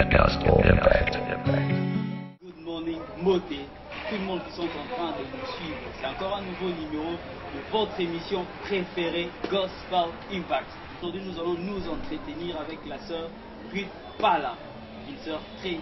Gospel Impact. Good morning, Moté. Tout le monde qui sont en train de nous suivre. C'est encore un nouveau numéro de votre émission préférée, Gospel Impact. Aujourd'hui, nous allons nous entretenir avec la sœur Ruth Pala. Une sœur très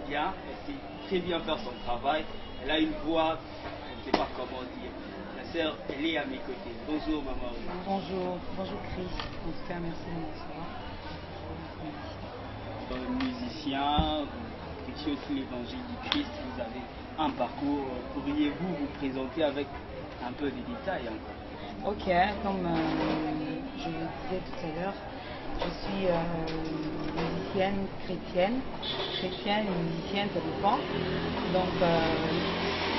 bien. Elle sait très bien faire son travail. Elle a une voix, je ne sais pas comment dire. La sœur, elle est à mes côtés. Bonjour, maman. Bonjour Chris. En tout cas, merci de m'avoir. Musicien, vous prêchez aussi l'évangile du Christ, vous avez un parcours. Pourriez-vous vous présenter avec un peu de détails encore? Ok, comme je le disais tout à l'heure, je suis musicienne chrétienne et musicienne, ça dépend. Donc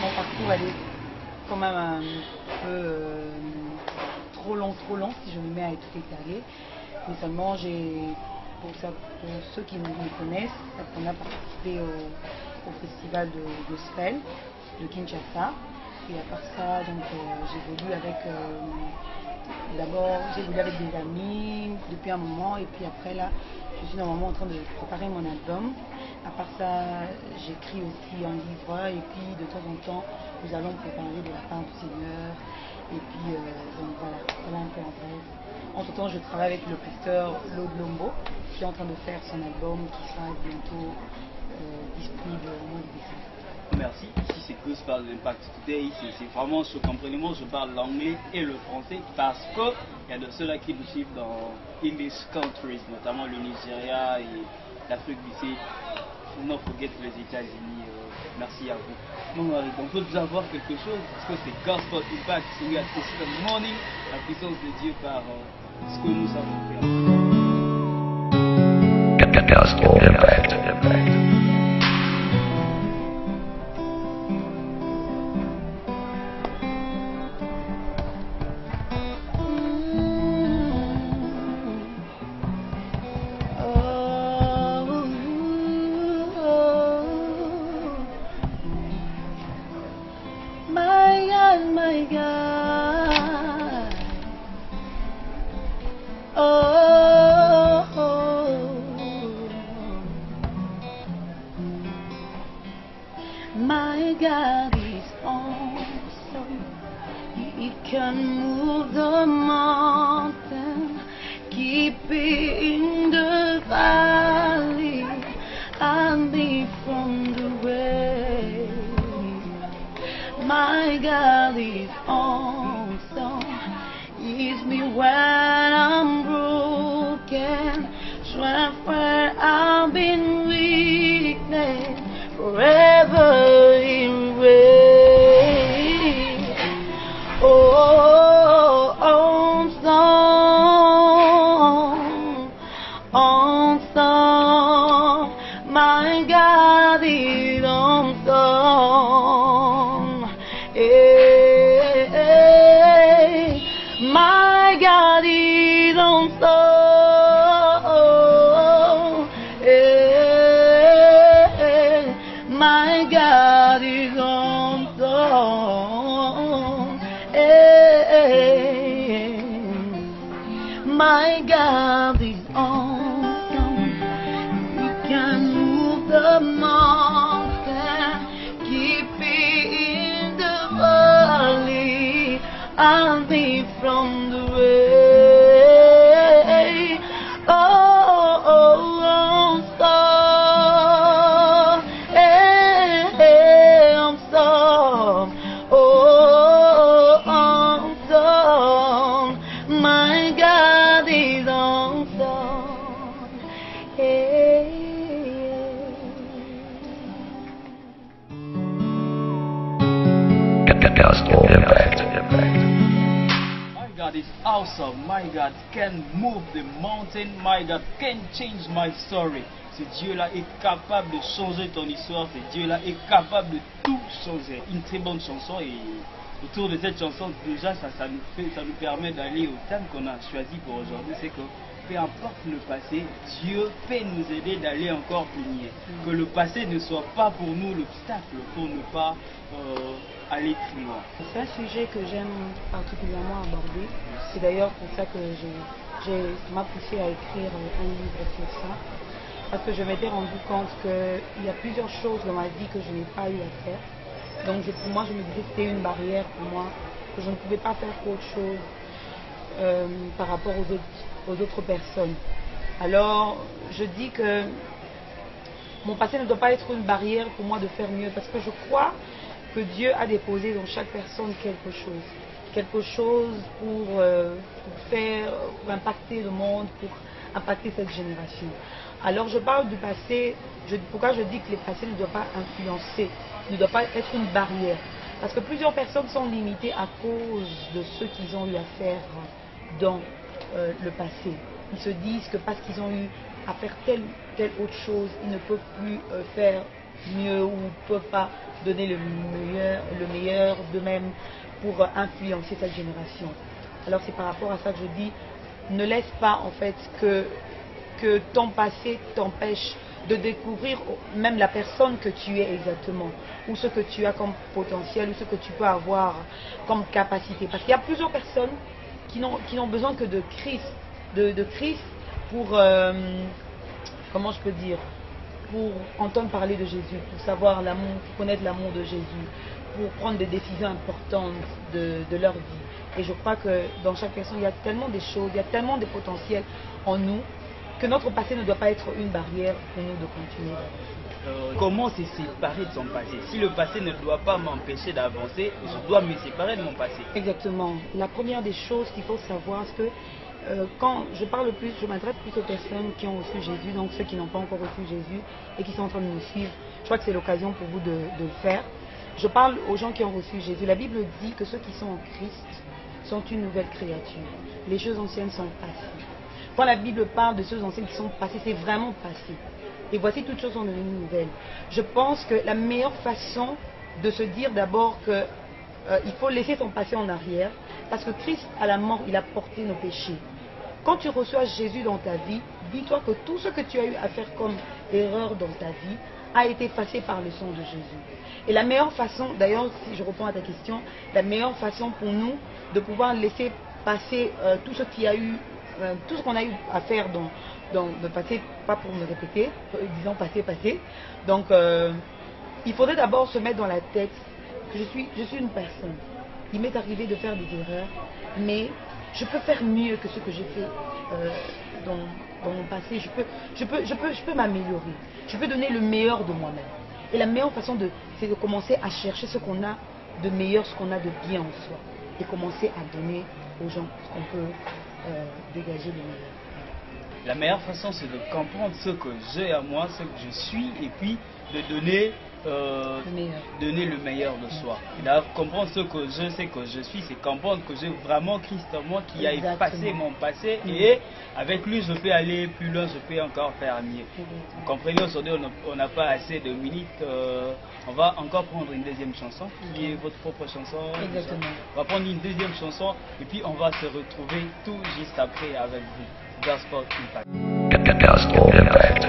mon parcours elle est quand même un peu trop long si je me mets à tout étaler. Mais seulement pour ceux qui me connaissent, on a participé au festival de gospel de Kinshasa. Et à part ça, donc j'évolue avec d'abord j'évolue avec des amis depuis un moment, et puis après là je suis normalement en train de préparer mon album. À part ça, j'écris aussi un livre, et puis de temps en temps nous allons préparer de la part du Seigneur. Et puis donc voilà un peu en bref. Entre temps, je travaille avec le pasteur Lord Lombo qui est en train de faire son album qui sera bientôt disponible au mois de décembre. Merci. Ici c'est Gospel Impact Today. C'est vraiment, comprenez-moi, je parle l'anglais et le français parce qu'il y a de ceux-là qui nous suivent dans English countries, notamment le Nigeria et l'Afrique du Sud. Not forget les États-Unis. Merci à vous. Mon mari, on peut avoir quelque chose parce que c'est Gospel Impact. C'est lui associé le morning, la puissance de Dieu par ce que nous savons faire. Gospel Impact. My God, oh, my God is awesome. He can move the mountain, keep it in the valley, and me from the way. My God is awesome. He's me when I'm broken, strength where I've been weakness, forever in reign. Oh, awesome, my God is awesome. My God is awesome. My God is awesome. My God is awesome. He can move the mountain, keep it in the valley, and me from the way. Awesome. My God is awesome. Gospel Impact. My God is awesome. My God can move the mountain. My God can change my story. Ce Dieu-là est capable de changer ton histoire. Ce Dieu-là est capable de tout changer. Une très bonne chanson, et autour de cette chanson, déjà, ça nous permet d'aller au thème qu'on a choisi pour aujourd'hui. C'est que peu importe le passé, Dieu peut nous aider d'aller encore plus loin. Que le passé ne soit pas pour nous l'obstacle pour ne pas aller plus loin. C'est un sujet que j'aime particulièrement aborder. C'est d'ailleurs pour ça que ça m'a poussé à écrire un livre sur ça. parce que je m'étais rendu compte qu'il y a plusieurs choses dans ma vie que je n'ai pas eu à faire. Donc pour moi, je me disais que c'était une barrière pour moi, que je ne pouvais pas faire autre chose par rapport aux autres personnes. Alors, je dis que mon passé ne doit pas être une barrière pour moi de faire mieux, parce que je crois que Dieu a déposé dans chaque personne quelque chose pour impacter le monde, pour impacter cette génération. Alors je parle du passé, pourquoi je dis que le passé ne doit pas influencer, ne doit pas être une barrière. Parce que plusieurs personnes sont limitées à cause de ce qu'ils ont eu à faire dans le passé. Ils se disent que parce qu'ils ont eu à faire telle autre chose, ils ne peuvent plus faire mieux ou ne peuvent pas donner le meilleur d'eux-mêmes pour influencer cette génération. Alors c'est par rapport à ça que je dis, ne laisse pas en fait que ton passé t'empêche de découvrir même la personne que tu es exactement, ou ce que tu as comme potentiel, ou ce que tu peux avoir comme capacité. Parce qu'il y a plusieurs personnes qui n'ont besoin que de Christ, de Christ pour, comment je peux dire, pour entendre parler de Jésus, pour savoir l'amour, pour connaître l'amour de Jésus, pour prendre des décisions importantes de leur vie. Et je crois que dans chaque personne, il y a tellement de choses, il y a tellement de potentiel en nous, que notre passé ne doit pas être une barrière pour nous de continuer d'avancer. Comment se séparer de son passé? Si le passé ne doit pas m'empêcher d'avancer, je dois me séparer de mon passé. Exactement. La première des choses qu'il faut savoir, c'est que quand je parle plus, je m'adresse plus aux personnes qui ont reçu Jésus, donc ceux qui n'ont pas encore reçu Jésus et qui sont en train de nous suivre. Je crois que c'est l'occasion pour vous de le faire. Je parle aux gens qui ont reçu Jésus. La Bible dit que ceux qui sont en Christ sont une nouvelle créature. Les choses anciennes sont passées. Quand la Bible parle de choses anciennes qui sont passées, c'est vraiment passé. Et voici toutes choses sont devenues nouvelles. Je pense que la meilleure façon de se dire d'abord qu'il faut laisser son passé en arrière, parce que Christ, à la mort, il a porté nos péchés. Quand tu reçois Jésus dans ta vie, dis-toi que tout ce que tu as eu à faire comme erreur dans ta vie a été effacé par le sang de Jésus. Et la meilleure façon, d'ailleurs, si je réponds à ta question, la meilleure façon pour nous de pouvoir laisser passer tout ce qu'on a eu à faire dans le passé, pas pour me répéter, disons passé. Donc, il faudrait d'abord se mettre dans la tête que je suis une personne. Il m'est arrivé de faire des erreurs, mais je peux faire mieux que ce que j'ai fait dans mon passé. Je peux m'améliorer. Je peux donner le meilleur de moi-même. Et la meilleure façon, c'est de commencer à chercher ce qu'on a de meilleur, ce qu'on a de bien en soi. Et commencer à donner aux gens ce qu'on peut dégager de meilleur. La meilleure façon, c'est de comprendre ce que j'ai à moi, ce que je suis, et puis de donner le meilleur de soi. D'ailleurs, comprendre ce que je sais que je suis, c'est comprendre que j'ai vraiment Christ en moi qui a effacé mon passé, et avec lui, je peux aller plus loin, je peux encore faire mieux. Vous comprenez, aujourd'hui, on n'a pas assez de minutes. On va encore prendre une deuxième chanson, qui est votre propre chanson. Exactement. On va prendre une deuxième chanson, et puis on va se retrouver tout juste après avec vous. Gospel Impact. Gospel Impact.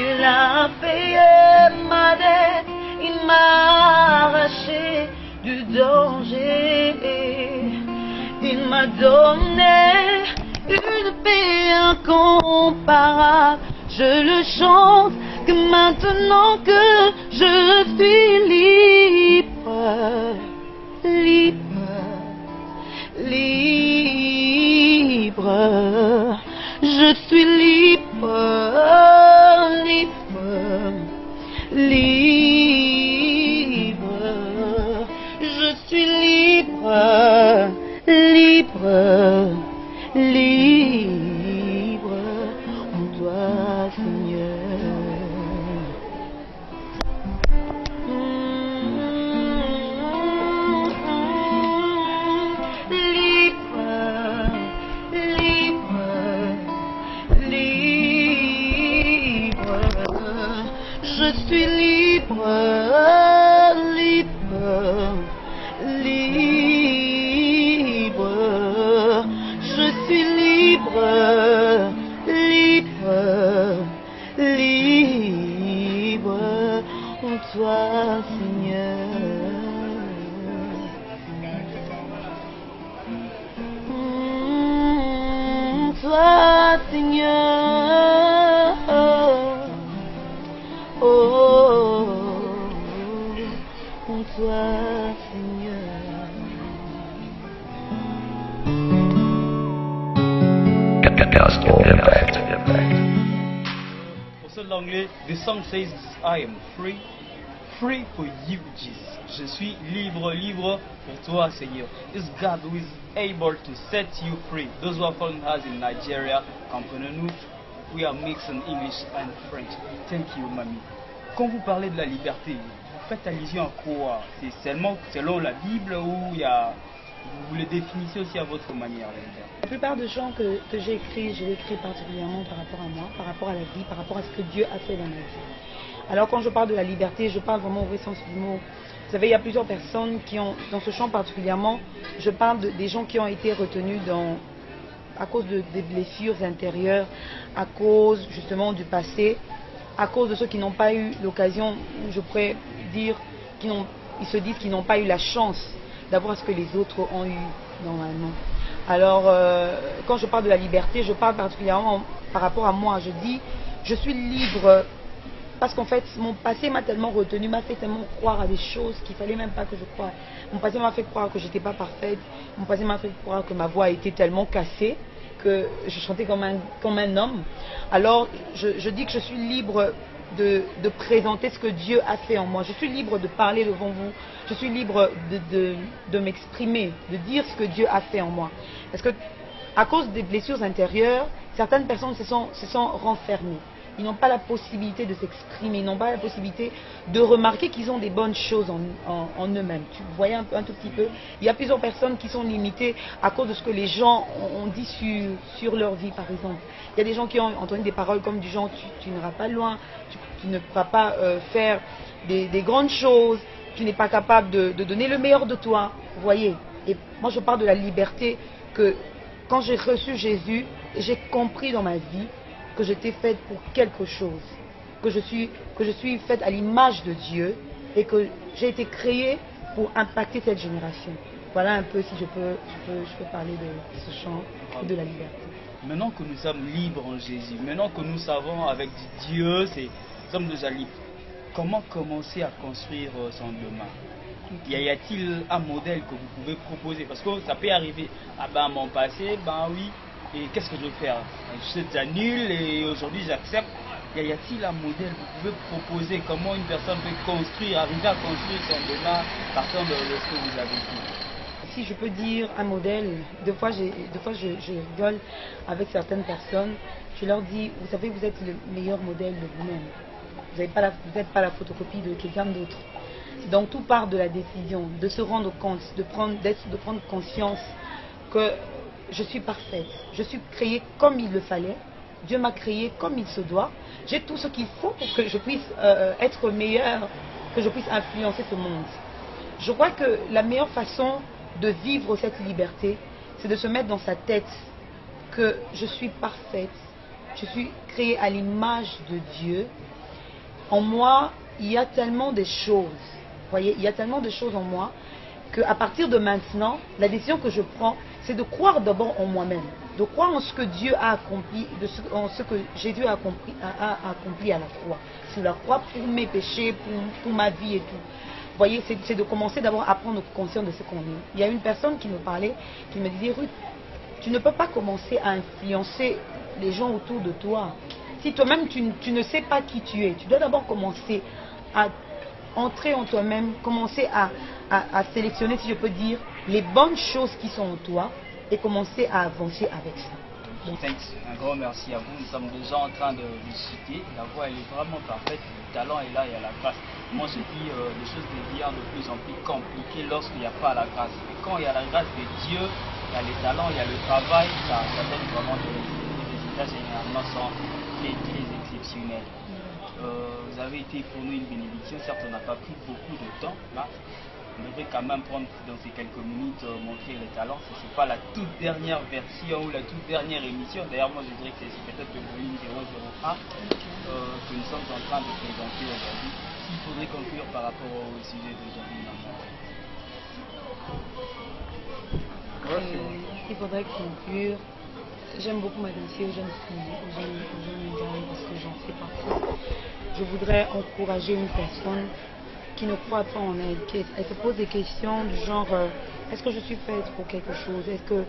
Il a payé ma dette, il m'a arraché du danger. Il m'a donné une paix incomparable. Je le chante que maintenant que je suis libre, libre, libre. libre, libre en toi, Seigneur. Libre, libre, libre. Je suis libre, libre, libre. Je suis libre, libre, libre en toi, Seigneur. Toi, Seigneur. Oh, en toi, Seigneur. Gospel Impact. Pour l'anglais, the song says, I am free, free for you, Jesus. Je suis libre, libre pour toi, Seigneur. It's God who is able to set you free. Those who are following us in Nigeria, comprenez-nous, we are mixing English and French. Thank you, Mamie. Quand vous parlez de la liberté, vous faites allusion à quoi? C'est seulement selon la Bible ou il y a, vous le définissez aussi à votre manière? La plupart des chants que j'ai écrits, je l'ai écrit particulièrement par rapport à moi, par rapport à la vie, par rapport à ce que Dieu a fait dans ma vie. Alors quand je parle de la liberté, je parle vraiment au vrai sens du mot. Vous savez, il y a plusieurs personnes qui ont, dans ce chant particulièrement, je parle des gens qui ont été retenus à cause des blessures intérieures, à cause justement du passé, à cause de ceux qui n'ont pas eu l'occasion, je pourrais dire, ils se disent qu'ils n'ont pas eu la chance d'avoir ce que les autres ont eu normalement. Alors, quand je parle de la liberté, je parle particulièrement par rapport à moi. Je dis, je suis libre parce qu'en fait, mon passé m'a tellement retenu, m'a fait tellement croire à des choses qu'il ne fallait même pas que je croie. Mon passé m'a fait croire que je n'étais pas parfaite. Mon passé m'a fait croire que ma voix était tellement cassée que je chantais comme un homme. Alors, je dis que je suis libre de présenter ce que Dieu a fait en moi. Je suis libre de parler devant vous. Je suis libre de m'exprimer, de dire ce que Dieu a fait en moi. Parce que, à cause des blessures intérieures, certaines personnes se sont renfermées. Ils n'ont pas la possibilité de s'exprimer, ils n'ont pas la possibilité de remarquer qu'ils ont des bonnes choses en eux-mêmes. Tu voyais un tout petit peu. Il y a plusieurs personnes qui sont limitées à cause de ce que les gens ont dit sur leur vie, par exemple. Il y a des gens qui ont entendu des paroles comme du genre tu n'iras pas loin, tu ne vas pas faire des grandes choses, tu n'es pas capable de donner le meilleur de toi. Vous voyez. Et moi je parle de la liberté que quand j'ai reçu Jésus, j'ai compris dans ma vie que j'étais faite pour quelque chose, que je suis faite à l'image de Dieu et que j'ai été créée pour impacter cette génération. Voilà un peu si je peux parler de ce chant et de la liberté. Maintenant que nous sommes libres en Jésus, maintenant que nous savons avec Dieu, nous sommes déjà libres, comment commencer à construire son demain? Y a-t-il un modèle que vous pouvez proposer? Parce que ça peut arriver, ah ben mon passé, ben oui, et qu'est-ce que je vais faire? Je suis nul et aujourd'hui j'accepte. Y a-t-il un modèle que vous pouvez proposer? Comment une personne peut construire, arriver à construire son demain partant de ce que vous avez dit? Si je peux dire un modèle, deux fois je rigole avec certaines personnes. Je leur dis, vous savez, vous êtes le meilleur modèle de vous-même. Vous n'êtes pas la photocopie de quelqu'un d'autre. Donc tout part de la décision, de se rendre compte, de prendre conscience que je suis parfaite. Je suis créée comme il le fallait. Dieu m'a créée comme il se doit. J'ai tout ce qu'il faut pour que je puisse être meilleure, que je puisse influencer ce monde. Je crois que la meilleure façon de vivre cette liberté, c'est de se mettre dans sa tête que je suis parfaite. Je suis créée à l'image de Dieu. En moi, il y a tellement de choses. Vous voyez, il y a tellement de choses en moi qu'à partir de maintenant, la décision que je prends, c'est de croire d'abord en moi-même, de croire en ce que Dieu a accompli, en ce que Jésus a accompli à la croix. Sur la croix pour mes péchés, pour ma vie et tout. Vous voyez, c'est de commencer d'abord à prendre conscience de ce qu'on est. Il y a une personne qui me parlait, qui me disait, Ruth, tu ne peux pas commencer à influencer les gens autour de toi. Si toi-même tu ne sais pas qui tu es, tu dois d'abord commencer à entrer en toi-même, commencer à sélectionner, si je peux dire, les bonnes choses qui sont en toi et commencer à avancer avec ça. Thanks. Un grand merci à vous. Nous sommes déjà en train de discuter. La voix, elle est vraiment parfaite. Le talent est là, il y a la grâce. Moi, je dis les choses deviennent de plus en plus compliquées lorsqu'il n'y a pas la grâce. Et quand il y a la grâce de Dieu, il y a les talents, il y a le travail, ça donne vraiment des résultats généralement sont très, très exceptionnels. Vous avez été pour nous une bénédiction. Certes, on n'a pas pris beaucoup de temps là. On devrait quand même prendre dans ces quelques minutes montrer les talents. Ce n'est pas la toute dernière version ou la toute dernière émission. D'ailleurs, moi je dirais que c'est peut-être le volume 001 que nous sommes en train de présenter aujourd'hui. Il faudrait conclure par rapport au sujet d'aujourd'hui. Il faudrait conclure. J'aime beaucoup m'adresser aux jeunes filles, aux jeunes dames, parce que j'en fais partie. Je voudrais encourager une personne qui ne croit pas en elle, elle se pose des questions du genre est-ce que je suis faite pour quelque chose, est-ce que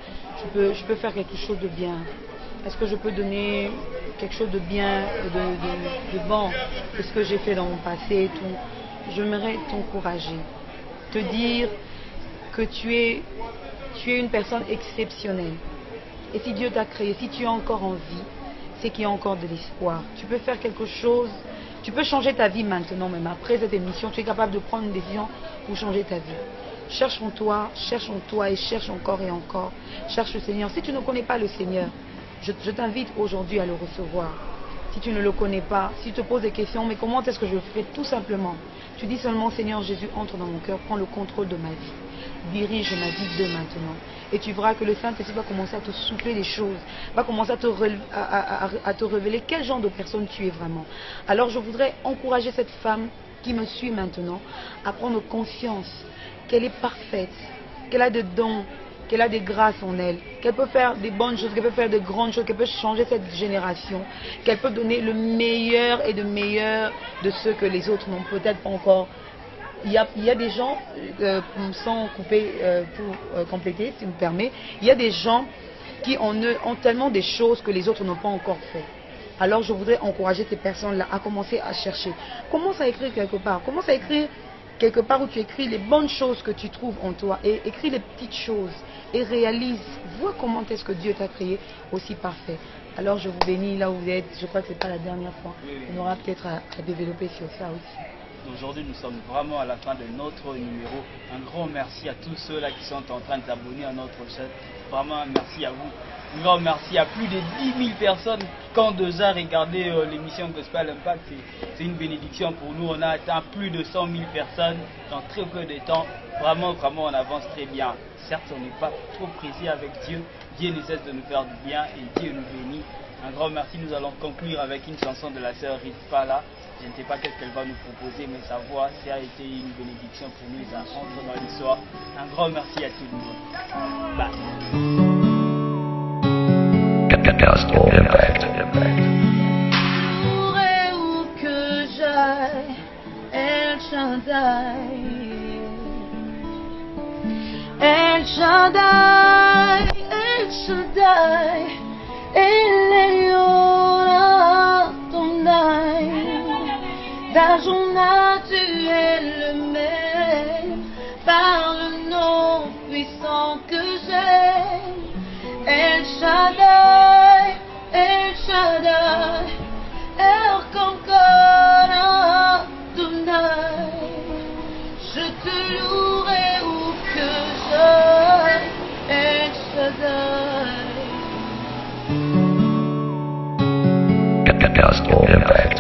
je peux faire quelque chose de bien, est-ce que je peux donner quelque chose de bien, de bon de ce que j'ai fait dans mon passé et tout. J'aimerais t'encourager, te dire que tu es une personne exceptionnelle, et si Dieu t'a créé, si tu es encore en vie, c'est qu'il y a encore de l'espoir. Tu peux faire quelque chose. Tu peux changer ta vie maintenant, même après cette émission, tu es capable de prendre une décision pour changer ta vie. Cherche en toi et cherche encore et encore. Cherche le Seigneur. Si tu ne connais pas le Seigneur, je t'invite aujourd'hui à le recevoir. Si tu ne le connais pas, si tu te poses des questions, mais comment est-ce que je le ferai? Tout simplement, tu dis seulement Seigneur Jésus, entre dans mon cœur, prends le contrôle de ma vie. Dirige ma vie de maintenant. Et tu verras que le Saint-Esprit va commencer à te souffler des choses, va commencer à te révéler quel genre de personne tu es vraiment. Alors je voudrais encourager cette femme qui me suit maintenant à prendre conscience qu'elle est parfaite, qu'elle a des dons, qu'elle a des grâces en elle, qu'elle peut faire des bonnes choses, qu'elle peut faire de grandes choses, qu'elle peut changer cette génération, qu'elle peut donner le meilleur et le meilleur de ceux que les autres n'ont peut-être pas encore. Il y a des gens, sans couper pour compléter, si tu me permets, il y a des gens qui ont tellement des choses que les autres n'ont pas encore fait. Alors je voudrais encourager ces personnes-là à commencer à chercher. Commence à écrire quelque part. Commence à écrire quelque part où tu écris les bonnes choses que tu trouves en toi. Et écris les petites choses. Et réalise. Vois comment est-ce que Dieu t'a créé aussi parfait. Alors je vous bénis là où vous êtes. Je crois que ce n'est pas la dernière fois. On aura peut-être à développer sur ça aussi. Aujourd'hui, nous sommes vraiment à la fin de notre numéro. Un grand merci à tous ceux-là qui sont en train de s'abonner à notre chaîne. Vraiment, un merci à vous. Un grand merci à plus de 10 000 personnes qui ont déjà regardé l'émission Gospel Impact. C'est une bénédiction pour nous. On a atteint plus de 100 000 personnes dans très peu de temps. Vraiment, on avance très bien. Certes, on n'est pas trop pressé avec Dieu. Dieu ne cesse de nous faire du bien et Dieu nous bénit. Un grand merci. Nous allons conclure avec une chanson de la sœur Ritpala. Je ne sais pas qu'est-ce qu'elle va nous proposer, mais sa voix, ça a été une bénédiction pour nous. Ça entre dans l'histoire. Un grand merci à tout le monde. Bye. Gospel Impact. Où que j'aille, El Shaddai, El Shaddai, El Shaddai, El Elyon Adonai. D'Ajona, tu es le même, par le nom puissant que j'ai. El Shaddai, El Shaddai, El Concord Adonai. Je te louerai où que j'aille, El Shaddai. Gospel Impact.